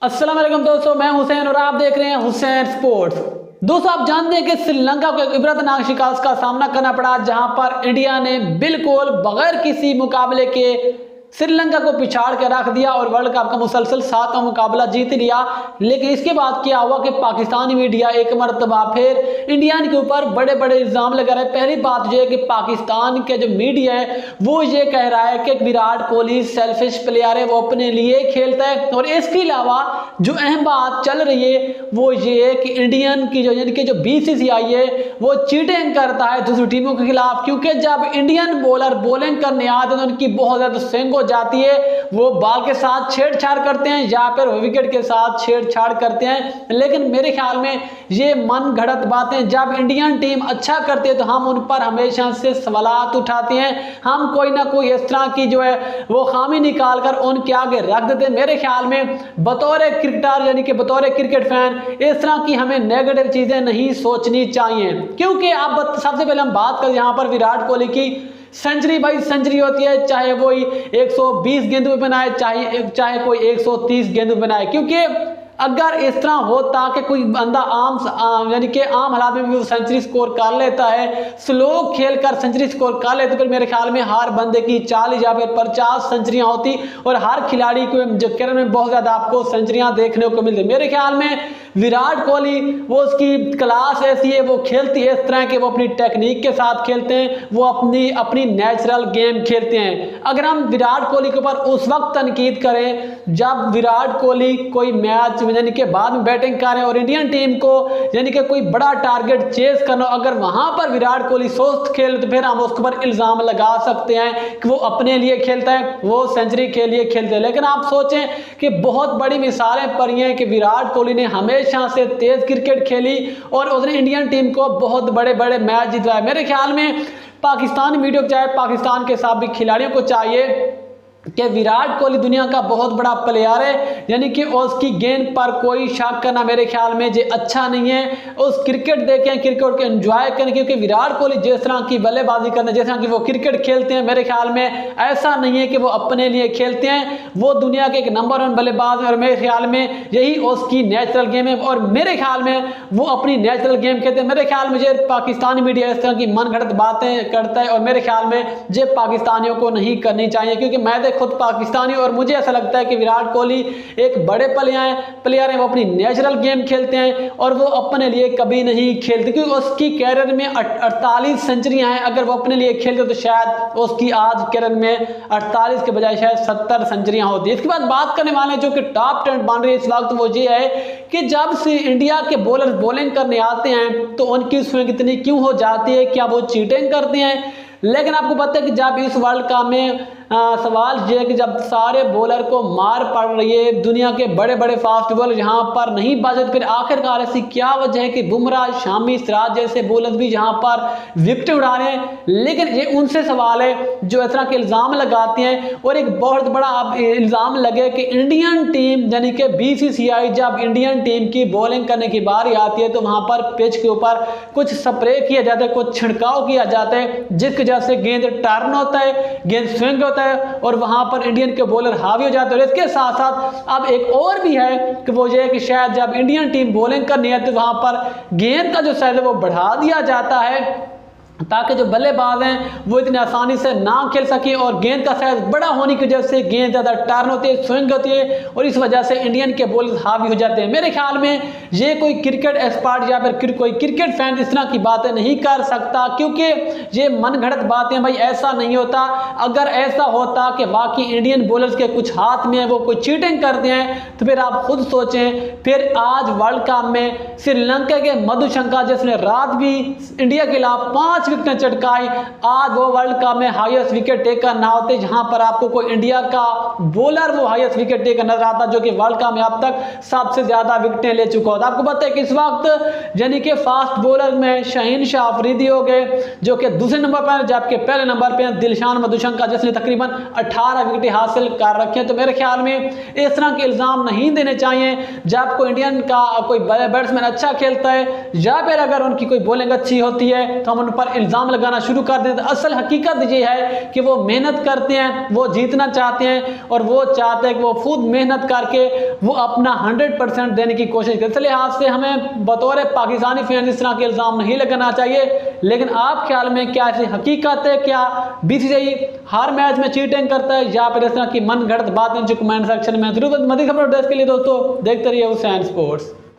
अस्सलाम वालेकुम दोस्तों, मैं हुसैन और आप देख रहे हैं हुसैन स्पोर्ट्स। दोस्तों, आप जानते हैं कि श्रीलंका को एक इबरतनाक शिकस्त का सामना करना पड़ा, जहां पर इंडिया ने बिल्कुल बगैर किसी मुकाबले के श्रीलंका को पिछाड़ के रख दिया और वर्ल्ड कप का मुसलसल 7वां मुकाबला जीत लिया। लेकिन इसके बाद क्या हुआ कि पाकिस्तानी मीडिया एक मरतबा फिर इंडिया के ऊपर बड़े बड़े इल्जाम लगा रहा है। पहली बात यह है कि पाकिस्तान के जो मीडिया है वो ये कह रहा है कि विराट कोहली सेल्फिश प्लेयर है, वो अपने लिए खेलता है। और इसके अलावा जो अहम बात चल रही है वो ये है कि इंडियन की यानी कि जो BCCI है वो चीटिंग करता है दूसरी टीमों के खिलाफ, क्योंकि जब इंडियन बॉलर बॉलिंग करने आते हैं तो उनकी बहुत ज्यादा स्विंग हो जाती है, वो बॉल के साथ छेड़छाड़ करते हैं या फिर विकेट के साथ छेड़छाड़ करते हैं। लेकिन मेरे ख्याल में ये मन घड़त बातें, जब इंडियन टीम अच्छा करती है तो हम उन पर हमेशा से सवालात उठाते हैं, हम कोई ना कोई इस तरह की जो है वो खामी निकाल कर उनके आगे रख देते हैं। मेरे ख्याल में बतौर क्रिकेटर यानी कि बतौर क्रिकेट फैन इस तरह की हमें नेगेटिव चीजें नहीं सोचनी चाहिए, क्योंकि आप सबसे पहले हम बात करें यहाँ पर विराट कोहली की सेंचुरी। भाई सेंचुरी होती है चाहे वो 120 गेंद में बनाए चाहे कोई 130 गेंद में बनाए, क्योंकि अगर इस तरह होता कि कोई बंदा आम यानी कि आम हालात में भी वो सेंचुरी स्कोर कर लेता है, स्लो खेल कर सेंचुरी स्कोर कर लेते, तो फिर मेरे ख्याल में हर बंदे की 40 या फिर 50 सेंचुरियां होती और हर खिलाड़ी को जो कैरियर में बहुत ज्यादा आपको सेंचुरियां देखने को मिलती। मेरे ख्याल में विराट कोहली वो उसकी क्लास ऐसी है, वो खेलती है इस तरह के, वो अपनी टेक्निक के साथ खेलते हैं, वो अपनी नेचुरल गेम खेलते हैं। अगर हम विराट कोहली के ऊपर उस वक्त तनकीद करें जब विराट कोहली कोई मैच यानी कि बाद में बैटिंग कर रहे हैं और इंडियन टीम को यानी कि कोई बड़ा टारगेट चेस करना, अगर वहां पर विराट कोहली सुस्त खेले तो फिर हम उसके ऊपर इल्जाम लगा सकते हैं कि वो अपने लिए खेलता है, वो सेंचुरी के लिए खेलते हैं। लेकिन आप सोचें कि बहुत बड़ी मिसालें पड़ी हैं कि विराट कोहली ने हमेशा से तेज क्रिकेट खेली और उसने इंडियन टीम को बहुत बड़े बड़े मैच जितवाए। मेरे ख्याल में पाकिस्तान मीडिया को चाहे पाकिस्तान के साथ भी खिलाड़ियों को चाहिए कि विराट कोहली दुनिया का बहुत बड़ा प्लेयर है, यानी कि उसकी गेंद पर कोई शक करना मेरे ख्याल में ये अच्छा नहीं है। उस क्रिकेट देखें, क्रिकेट को एंजॉय करें, क्योंकि विराट कोहली जिस तरह की बल्लेबाजी करते हैं, जिस तरह की वो क्रिकेट खेलते हैं, मेरे ख्याल में ऐसा नहीं है कि वो अपने लिए खेलते हैं। वो दुनिया के एक नंबर 1 बल्लेबाज है और मेरे ख्याल में यही उसकी नेचुरल गेम है और मेरे ख्याल में वो अपनी नेचुरल गेम खेलते हैं। मेरे ख्याल में ये पाकिस्तानी मीडिया इस तरह की मनगढ़ंत बातें करता है और मेरे ख्याल में ये पाकिस्तानियों को नहीं करनी चाहिए, क्योंकि मैं खुद पाकिस्तानी और मुझे ऐसा लगता है कि विराट कोहली एक बड़े प्लेयर हैं, वो अपनी नेचुरल गेम खेलते हैं और वो अपने लिए कभी नहीं खेलते, क्योंकि उसकी कैरियर में 48 सेंचुरियां हैं। अगर वो अपने लिए खेलते तो शायद उसकी आज कैरियर में 48 के बजाय शायद 70 सेंचुरियां होती। इसके बाद बात करने वाले जो कि टॉप 10 बन रही है इस वक्त, वो ये है कि जब से इंडिया के बॉलर बॉलिंग करने आते हैं तो उनकी स्विंग इतनी क्यों हो जाती है, क्या वो चीटिंग करते हैं? लेकिन आपको पता है कि जब इस वर्ल्ड कप में सवाल यह है कि जब सारे बॉलर को मार पड़ रही है, दुनिया के बड़े बड़े फास्ट बॉलर यहाँ पर नहीं बाजते, फिर आखिरकार ऐसी क्या वजह है कि बुमराह, शामी, सिराज जैसे बॉलर भी यहाँ पर विकेट उड़ा रहे हैं? लेकिन ये उनसे सवाल है जो इस तरह के इल्ज़ाम लगाते हैं। और एक बहुत बड़ा अब इल्ज़ाम लगे कि इंडियन टीम यानी कि BCCI जब इंडियन टीम की बॉलिंग करने की बारी आती है तो वहाँ पर पिच के ऊपर कुछ स्प्रे किया जाता है, कुछ छिड़काव किया जाता है, जिसकी वजह से गेंद टर्न होता है, गेंद स्विंग होता है और वहां पर इंडियन के बॉलर हावी हो जाते हैं। और इसके साथ साथ अब एक और भी है कि वो ये है कि शायद जब इंडियन टीम बॉलिंग करनी है तो वहां पर गेंद का जो साइज है वो बढ़ा दिया जाता है ताकि जो बल्लेबाज हैं वो इतनी आसानी से ना खेल सके और गेंद का साइज बड़ा होने की वजह से गेंद ज़्यादा टर्न होती है, स्विंग होती है और इस वजह से इंडियन के बॉलर हावी हो जाते हैं। मेरे ख्याल में ये कोई क्रिकेट एक्सपर्ट या फिर कोई क्रिकेट फैन इस तरह की बातें नहीं कर सकता, क्योंकि ये मनगढ़ंत बातें भाई, ऐसा नहीं होता। अगर ऐसा होता कि वाकई इंडियन बॉलर्स के कुछ हाथ में है, वो कोई चीटिंग करते हैं, तो फिर आप खुद सोचें, फिर आज वर्ल्ड कप में श्रीलंका के मधुशंका जिसने रात भी इंडिया के खिलाफ 5 विकेट चटकाई, आज वो वर्ल्ड कप में हाईएस्ट विकेट टेकर ना होते, जहां पर आपको कोई इंडिया का बॉलर वो हाईएस्ट विकेट टेकर नजर आता जो कि वर्ल्ड कप में अब तक सबसे ज्यादा विकेटें ले चुका होता। आपको पता है कि इस वक्त यानी कि फास्ट बॉलर में शाहीन शाह अफरीदी हो गए जो कि दूसरे नंबर पर, जबकि पहले नंबर पर दिलशान मधुशंका जिसने तकरीबन 18 विकेट हासिल कर रखे हैं। तो मेरे ख्याल में इस तरह के इल्जाम नहीं देने चाहिए। जब कोई इंडियन का कोई बैट्समैन अच्छा खेलता है या फिर अगर उनकी कोई बॉलिंग अच्छी होती है तो हम उन पर इल्ज़ाम लगाना शुरू कर देते हैं। असल हकीकत ये है कि वो मेहनत करते हैं, वो जीतना चाहते हैं और वो चाहते हैं कि वो खुद मेहनत करके वो अपना 100% देने की कोशिश करें। इसलिए हाथ से हमें बतौर पाकिस्तानी फैन इस तरह के इल्ज़ाम नहीं लगाना चाहिए। लेकिन आप ख्याल में क्या ऐसी हकीकत है, क्या बीसीसीआई हर मैच में चीटिंग करता है या फिर इस तरह की मन घड़त बातें जो कमेंट सेक्शन में जरूर मजीद खबर के लिए दोस्तों देखते रहिए हुसैन स्पोर्ट्स।